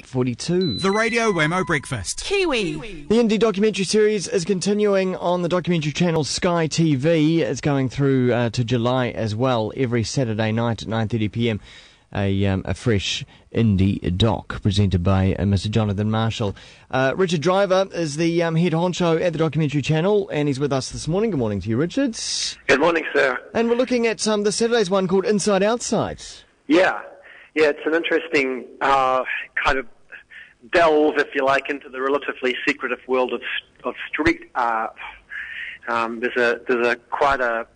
8:42. The Radio Wammo Breakfast. Kiwi. The indie documentary series is continuing on the documentary channel Sky TV. It's going through to July as well, every Saturday night at 9:30pm. A fresh indie doc presented by Mr. Jonathan Marshall. Richard Driver is the head honcho at the documentary channel, and he's with us this morning. Good morning to you, Richard. Good morning, sir. And we're looking at the Saturday's one called Inside Outside. Yeah, it's an interesting kind of delve, if you like, into the relatively secretive world of street art. There's quite a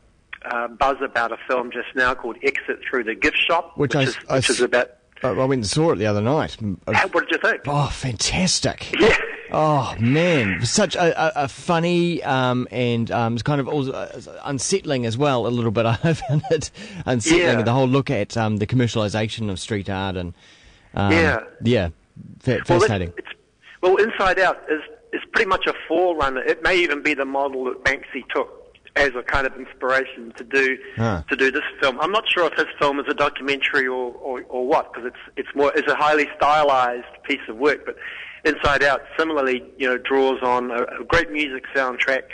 buzz about a film just now called Exit Through the Gift Shop, which is about... I went and saw it the other night. What did you think? Oh, fantastic. Yeah. Oh, man. Such a funny and it's kind of also unsettling as well, a little bit. I found it unsettling, the whole look at the commercialisation of street art and... fascinating. Well, Inside Out is pretty much a forerunner. It may even be the model that Banksy took as a kind of inspiration to do this film. I'm not sure if his film is a documentary or what, because it's a highly stylized piece of work. But Inside Out similarly, draws on a great music soundtrack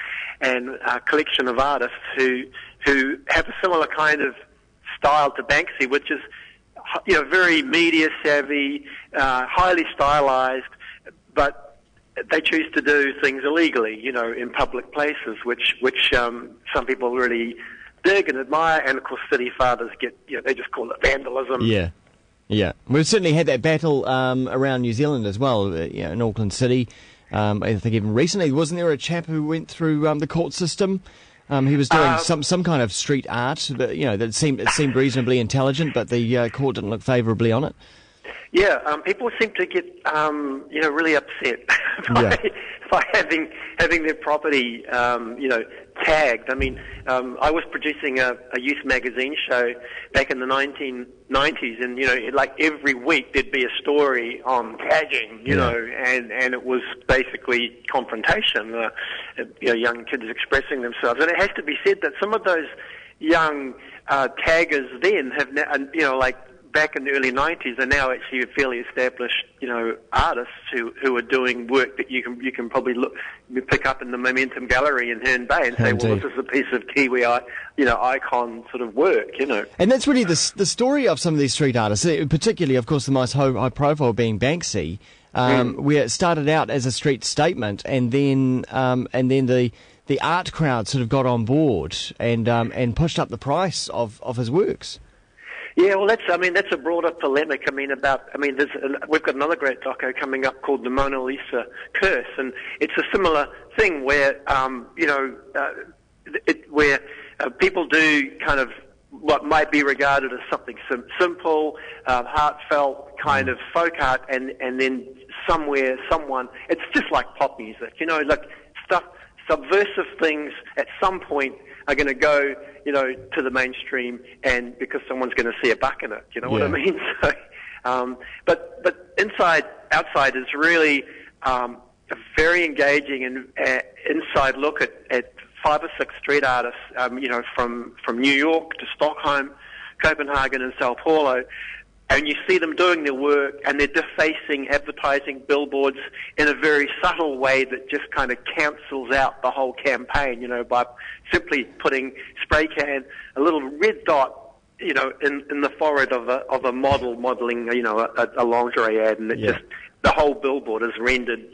and a collection of artists who have a similar kind of style to Banksy, which is very media savvy, highly stylized, but they choose to do things illegally, in public places, which some people really dig and admire, and of course city fathers they just call it vandalism. Yeah. We've certainly had that battle around New Zealand as well, in Auckland City. I think even recently, wasn't there a chap who went through the court system? He was doing some kind of street art, that seemed reasonably intelligent, but the court didn't look favourably on it. Yeah, people seem to get really upset by having their property tagged. I mean, I was producing a youth magazine show back in the 1990s, and like every week there'd be a story on tagging, and it was basically confrontation. Young kids expressing themselves, and it has to be said that some of those young taggers then have back in the early 90s are now actually fairly established, artists who are doing work that you can probably pick up in the Momentum Gallery in Herne Bay and say, well, this is a piece of Kiwi, icon sort of work, And that's really the story of some of these street artists, particularly, of course, the most high profile being Banksy, where it started out as a street statement, and then the art crowd sort of got on board and pushed up the price of his works. Yeah, well, that's a broader polemic. We've got another great doco coming up called The Mona Lisa Curse, and it's a similar thing where, where people do kind of what might be regarded as something simple, heartfelt kind of folk art, and then someone, it's just like pop music, subversive things at some point are going to go, to the mainstream, and because someone's going to see a buck in it, what I mean? So, but Outside is really a very engaging and inside look at 5 or 6 street artists, from New York to Stockholm, Copenhagen, and Sao Paulo. And you see them doing their work, and they're defacing advertising billboards in a very subtle way that just kind of cancels out the whole campaign, by simply putting a little red dot, in the forehead of a model modeling, a lingerie ad, and it just, the whole billboard is rendered,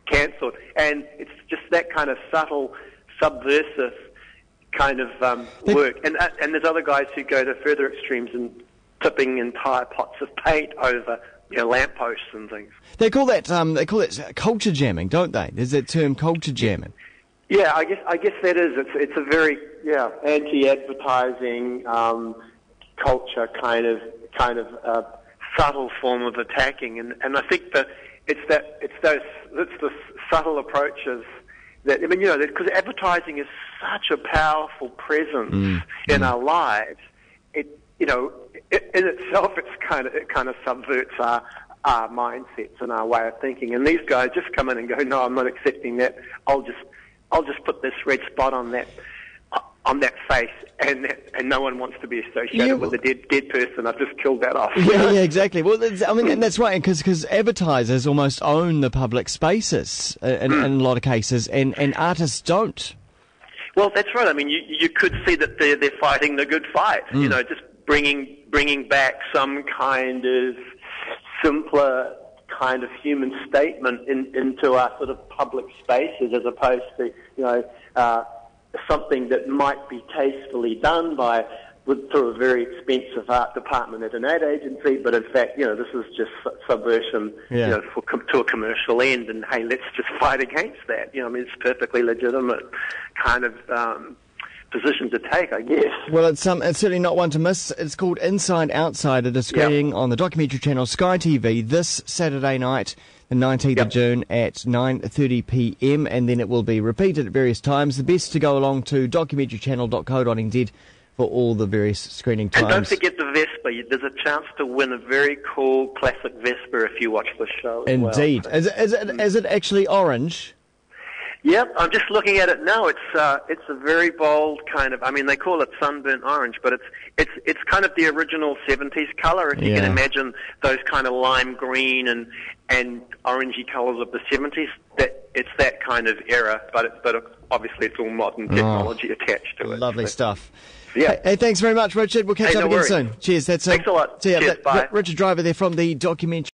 cancelled. And it's just that kind of subtle, subversive kind of work. And there's other guys who go to further extremes and tipping entire pots of paint over lampposts and things. They call that culture jamming, don't they? There's that term, culture jamming. Yeah, I guess that is. It's a very anti-advertising culture kind of subtle form of attacking, and I think that it's the subtle approaches that because advertising is such a powerful presence in our lives. In itself, it kind of subverts our mindsets and our way of thinking. And these guys just come in and go, no, I'm not accepting that. I'll just put this red spot on that. on that face, and no one wants to be associated with a dead person. I've just killed that off. Yeah, exactly. Well, and that's right, because advertisers almost own the public spaces in a lot of cases, and artists don't. Well, that's right. I mean, you could see that they're fighting the good fight. You know, just bringing back some kind of simpler kind of human statement into our sort of public spaces, as opposed to something that might be tastefully done through a very expensive art department at an ad agency, but in fact, this is just subversion, to a commercial end. And hey, let's just fight against that. I mean, it's a perfectly legitimate kind of position to take, I guess. Well, it's certainly not one to miss. It's called Inside Outside. It is screening on the documentary channel Sky TV this Saturday night, the 19th of June at 9:30 p.m, and then it will be repeated at various times. The best to go along to documentarychannel.co.nz for all the various screening times. And don't forget the Vespa. There's a chance to win a very cool classic Vespa if you watch the show. Indeed. Well. Is it actually orange? Yep, I'm just looking at it now. It's a very bold kind of. I mean, they call it sunburnt orange, but it's kind of the original '70s color. If you can imagine those kind of lime green and orangey colors of the '70s. It's that kind of era, but obviously it's all modern technology attached to it. Lovely stuff. Yeah. Hey, thanks very much, Richard. We'll catch up again soon. Cheers. Thanks a lot. See ya. Cheers, bye. Richard Driver there from the documentary.